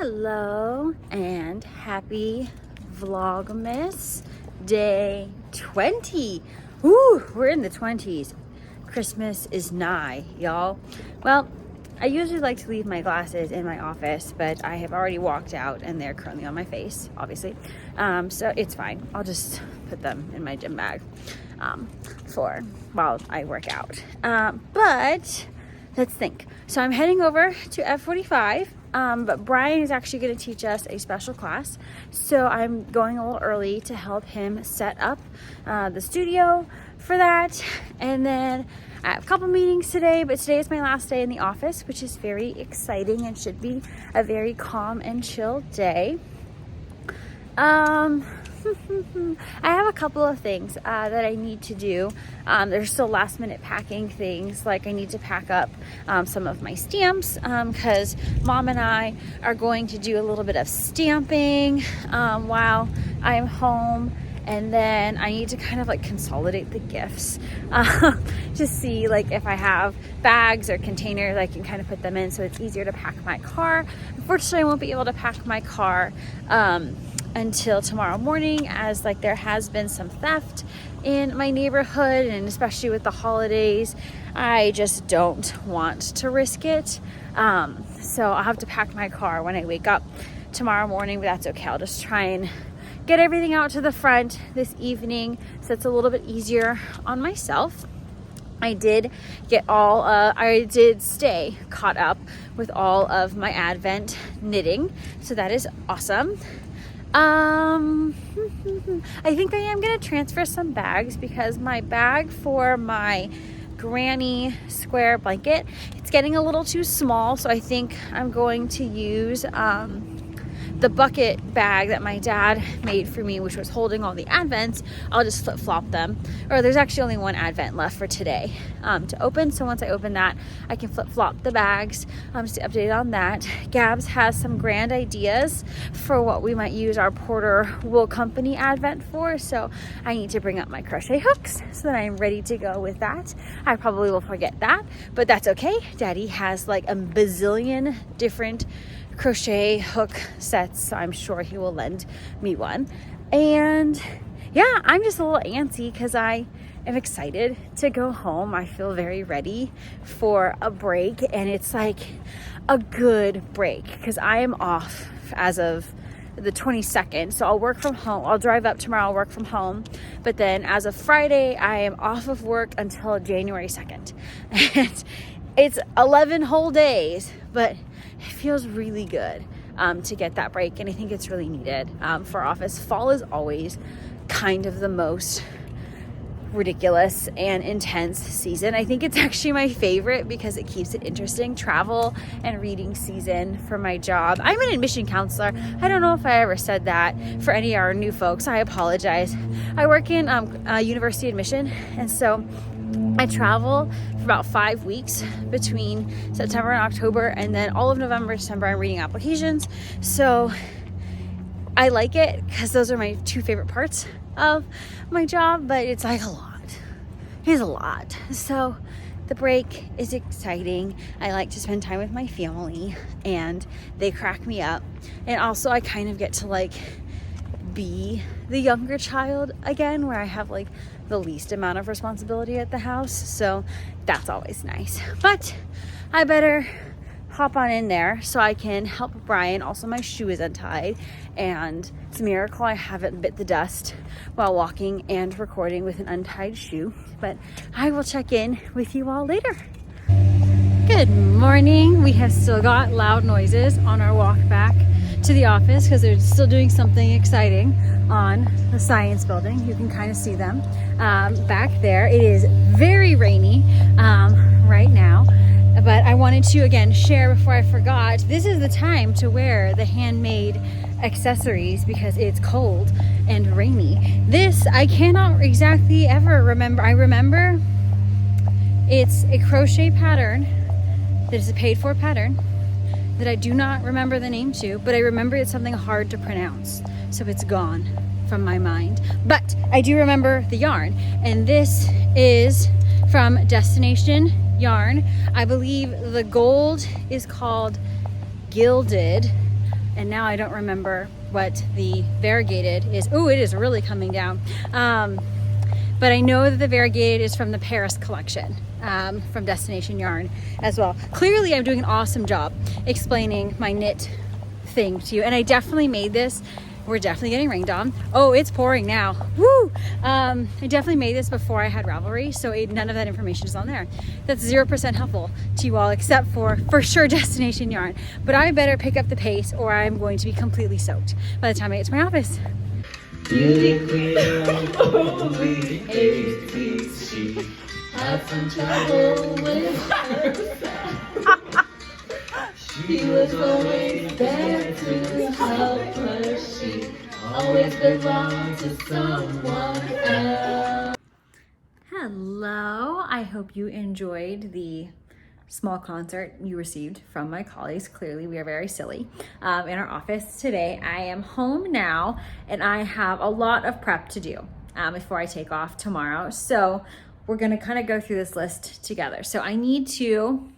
Hello and happy Vlogmas day 20. Ooh, we're in the 20s. Christmas is nigh, y'all. Well, I usually like to leave my glasses in my office, but I have already walked out and they're currently on my face, obviously. So it's fine. I'll just put them in my gym bag for while I work out. But let's think. So I'm heading over to F45. But Brian is actually going to teach us a special class, so I'm going a little early to help him set up the studio for that. And then I have a couple meetings today, but today is my last day in the office, which is very exciting and should be a very calm and chill day. I have a couple of things that I need to do. There's still last minute packing things, like I need to pack up some of my stamps because Mom and I are going to do a little bit of stamping while I'm home. And then I need to kind of like consolidate the gifts to see like if I have bags or containers I can kind of put them in so it's easier to pack my car. Unfortunately, I won't be able to pack my car until tomorrow morning, as like there has been some theft in my neighborhood, and especially with the holidays, I just don't want to risk it. So I'll have to pack my car when I wake up tomorrow morning, but that's okay. I'll just try and get everything out to the front this evening so it's a little bit easier on myself. I did stay caught up with all of my Advent knitting, so that is awesome. I think I am going to transfer some bags because my bag for my granny square blanket, it's getting a little too small, so I think I'm going to use the bucket bag that my dad made for me, which was holding all the Advents. I'll just flip-flop them. Or there's actually only one Advent left for today to open. So once I open that, I can flip-flop the bags. Just to update on that. Gabs has some grand ideas for what we might use our Porter Wool Company Advent for. So I need to bring up my crochet hooks so that I am ready to go with that. I probably will forget that, but that's okay. Daddy has like a bazillion different crochet hook sets, so I'm sure he will lend me one. And yeah, I'm just a little antsy because I am excited to go home. I feel very ready for a break, and it's like a good break because I am off as of the 22nd, so I'll work from home. I'll drive up tomorrow, I'll work from home, but then as of Friday I am off of work until January 2nd. And it's 11 whole days, but it feels really good to get that break, and I think it's really needed for office. Fall is always kind of the most ridiculous and intense season. I think it's actually my favorite because it keeps it interesting. Travel and reading season for my job. I'm an admission counselor. I don't know if I ever said that for any of our new folks. I apologize. I work in university admission, and so I travel for about 5 weeks between September and October, and then all of November, December, I'm reading applications. So I like it because those are my two favorite parts of my job, but it's like a lot. It's a lot. So the break is exciting. I like to spend time with my family, and they crack me up. And also I kind of get to like be the younger child again, where I have like the least amount of responsibility at the house, so that's always nice. But I better hop on in there so I can help Brian. Also, my shoe is untied, and it's a miracle I haven't bit the dust while walking and recording with an untied shoe, but I will check in with you all later. Good morning. We have still got loud noises on our walk back to the office because they're still doing something exciting on the science building. You can kind of see them back there. It is very rainy right now, but I wanted to again share before I forgot, this is the time to wear the handmade accessories because it's cold and rainy. This I cannot exactly ever remember. I remember it's a crochet pattern that is a paid for pattern that I do not remember the name to, but I remember it's something hard to pronounce, so it's gone from my mind. But I do remember the yarn, and this is from Destination Yarn. I believe the gold is called Gilded, and now I don't remember what the variegated is. Oh, it is really coming down. But I know that the variegated is from the Paris collection, from Destination Yarn as well. Clearly I'm doing an awesome job explaining my knit thing to you, and I definitely made this. We're definitely getting rained on. Oh, it's pouring now. Woo! I definitely made this before I had Ravelry, so none of that information is on there. That's 0% helpful to you all, except for sure, Destination Yarn. But I better pick up the pace or I'm going to be completely soaked by the time I get to my office. Beauty queen of only 18, she had some trouble with herself. She was always there to help her. She always belonged to someone else. Hello, I hope you enjoyed the small concert you received from my colleagues. Clearly we are very silly in our office today. I am home now and I have a lot of prep to do before I take off tomorrow. So we're gonna kind of go through this list together. So I need to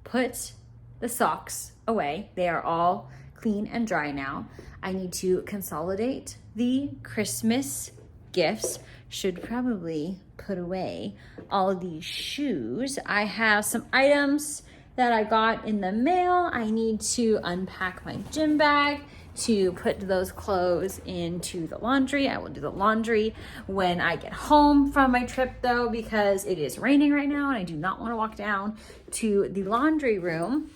put the socks away. They are all clean and dry now. I need to consolidate the Christmas gifts. Should probably put away all of these shoes. I have some items that I got in the mail. I need to unpack my gym bag to put those clothes into the laundry. I will do the laundry when I get home from my trip though, because it is raining right now and I do not want to walk down to the laundry room.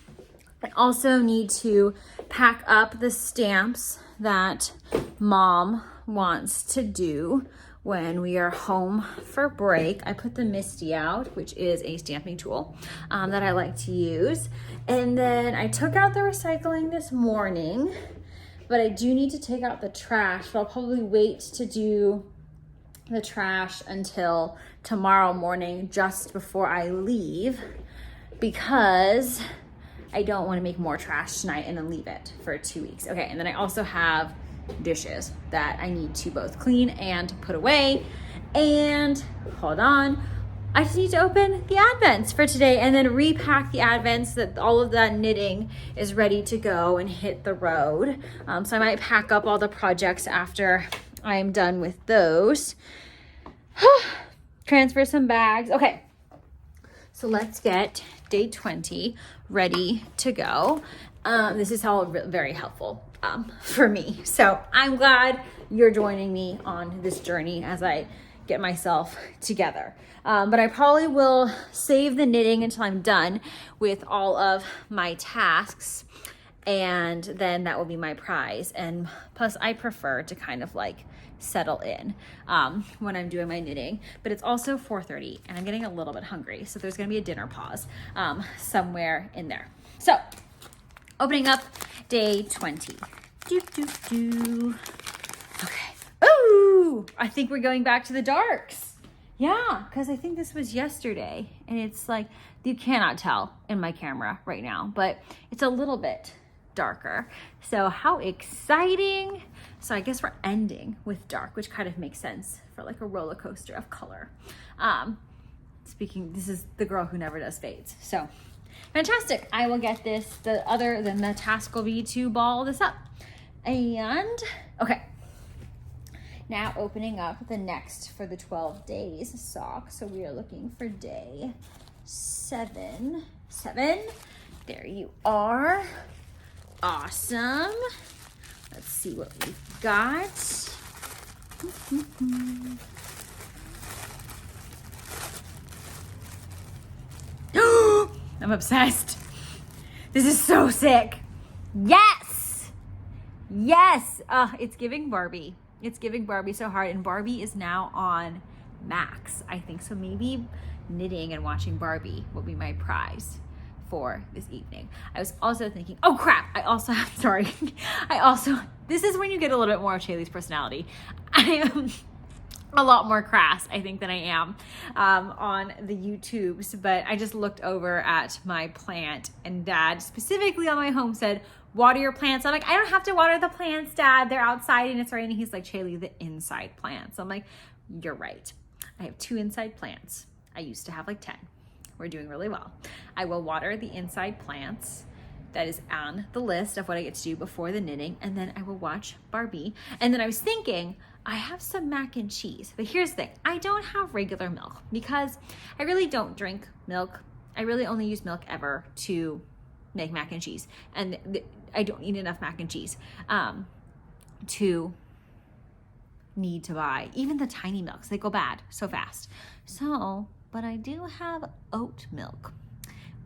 I also need to pack up the stamps that Mom wants to do when we are home for break. I put the Misty out, which is a stamping tool that I like to use. And then I took out the recycling this morning, but I do need to take out the trash. So I'll probably wait to do the trash until tomorrow morning, just before I leave, because I don't want to make more trash tonight and then leave it for 2 weeks. Okay, and then I also have dishes that I need to both clean and put away. And hold on, I just need to open the Advents for today and then repack the Advents so that all of that knitting is ready to go and hit the road. So I might pack up all the projects after I am done with those. Transfer some bags. Okay, so let's get day 20 ready to go. This is all very helpful for me. So I'm glad you're joining me on this journey as I get myself together. But I probably will save the knitting until I'm done with all of my tasks, and then that will be my prize. And plus I prefer to kind of like settle in when I'm doing my knitting. But it's also 4:30 and I'm getting a little bit hungry, so there's gonna be a dinner pause somewhere in there. So opening up day 20. Okay. Ooh, I think we're going back to the darks. Yeah, because I think this was yesterday and it's like, you cannot tell in my camera right now, but it's a little bit darker. So how exciting. So I guess we're ending with dark, which kind of makes sense for like a roller coaster of color. This is the girl who never does fades. So fantastic. I will get this. The task will be to ball this up. And okay, now opening up the next for the 12 days sock. So we are looking for day 7. There you are. Awesome. Let's see what we've got. I'm obsessed. This is so sick. Yes. It's giving Barbie. It's giving Barbie so hard, and Barbie is now on Max, I think. So maybe knitting and watching Barbie will be my prize for this evening. I was also thinking, oh crap, this is when you get a little bit more of Shaylee's personality. I am a lot more crass, I think, than I am on the YouTubes, but I just looked over at my plant, and Dad specifically on my home said, water your plants. I'm like, I don't have to water the plants, Dad. They're outside and it's raining. He's like, Shaylee, the inside plants. I'm like, you're right. I have 2 inside plants. I used to have like 10. We're doing really well. I will water the inside plants that is on the list of what I get to do before the knitting. And then I will watch Barbie. And then I was thinking, I have some mac and cheese, but here's the thing. I don't have regular milk because I really don't drink milk. I really only use milk ever to make mac and cheese. And I don't eat enough mac and cheese to need to buy even the tiny milks. They go bad so fast. So, but I do have oat milk.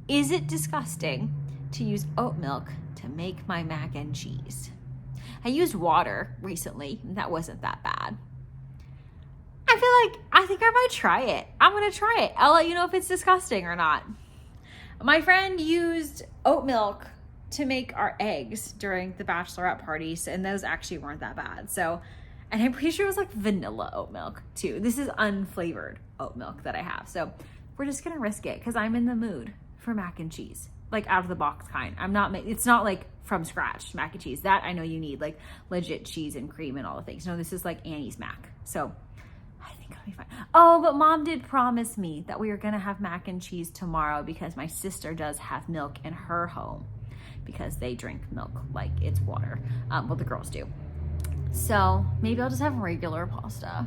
Is it disgusting to use oat milk to make my mac and cheese? I used water recently, and that wasn't that bad. I think I might try it. I'm gonna try it. I'll let you know if it's disgusting or not. My friend used oat milk to make our eggs during the bachelorette parties, and those actually weren't that bad. So, and I'm pretty sure it was like vanilla oat milk too. This is unflavored oat milk that I have. So we're just gonna risk it because I'm in the mood for mac and cheese. Like out of the box kind. It's not like from scratch mac and cheese. That I know you need like legit cheese and cream and all the things. No, this is like Annie's mac. So I think it'll be fine. Oh, but Mom did promise me that we were gonna have mac and cheese tomorrow because my sister does have milk in her home because they drink milk like it's water. Well, the girls do. So maybe I'll just have regular pasta.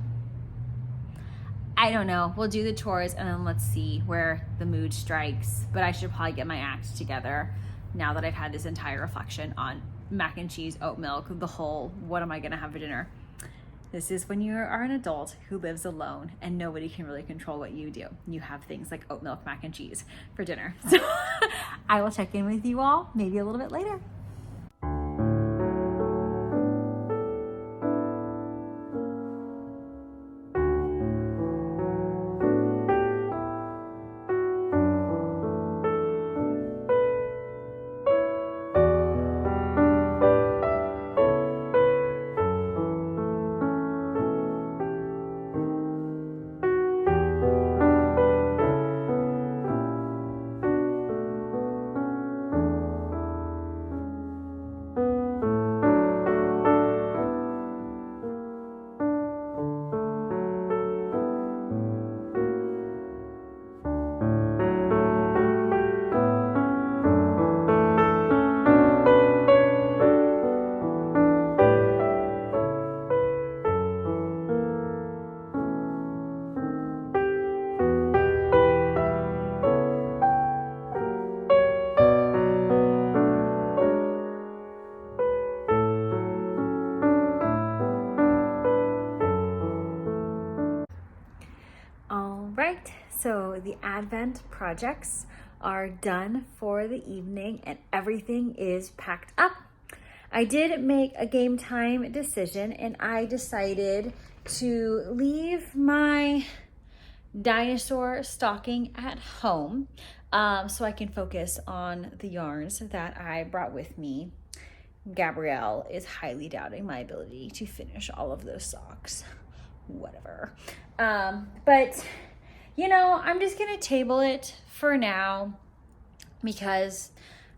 I don't know. We'll do the chores and then let's see where the mood strikes. But I should probably get my act together now that I've had this entire reflection on mac and cheese, oat milk, the whole, what am I gonna have for dinner? This is when you are an adult who lives alone and nobody can really control what you do. You have things like oat milk, mac and cheese for dinner. So I will check in with you all maybe a little bit later. So the Advent projects are done for the evening and everything is packed up. I did make a game time decision and I decided to leave my dinosaur stocking at home so I can focus on the yarns that I brought with me. Gabrielle is highly doubting my ability to finish all of those socks. Whatever. But you know, I'm just gonna table it for now because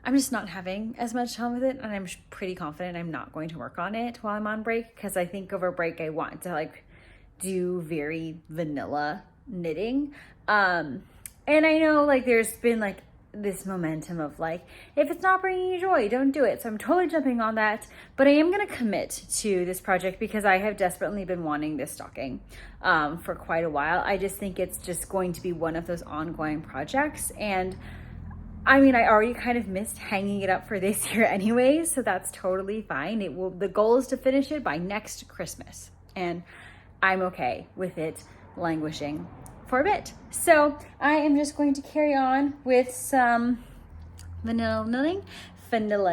I'm just not having as much fun with it, and I'm pretty confident I'm not going to work on it while I'm on break because I think over break I want to like do very vanilla knitting. And I know like there's been like this momentum of like, if it's not bringing you joy, don't do it. So I'm totally jumping on that, but I am going to commit to this project because I have desperately been wanting this stocking for quite a while. I just think it's just going to be one of those ongoing projects. And I mean, I already kind of missed hanging it up for this year anyway, so that's totally fine. The goal is to finish it by next Christmas, and I'm okay with it languishing for a bit. So I am just going to carry on with some vanilla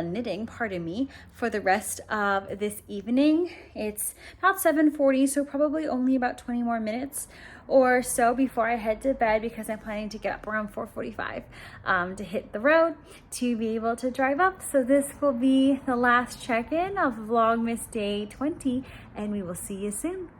knitting, pardon me, for the rest of this evening. It's about 7:40, so probably only about 20 more minutes or so before I head to bed because I'm planning to get up around 4:45 to hit the road to be able to drive up. So this will be the last check-in of Vlogmas Day 20, and we will see you soon.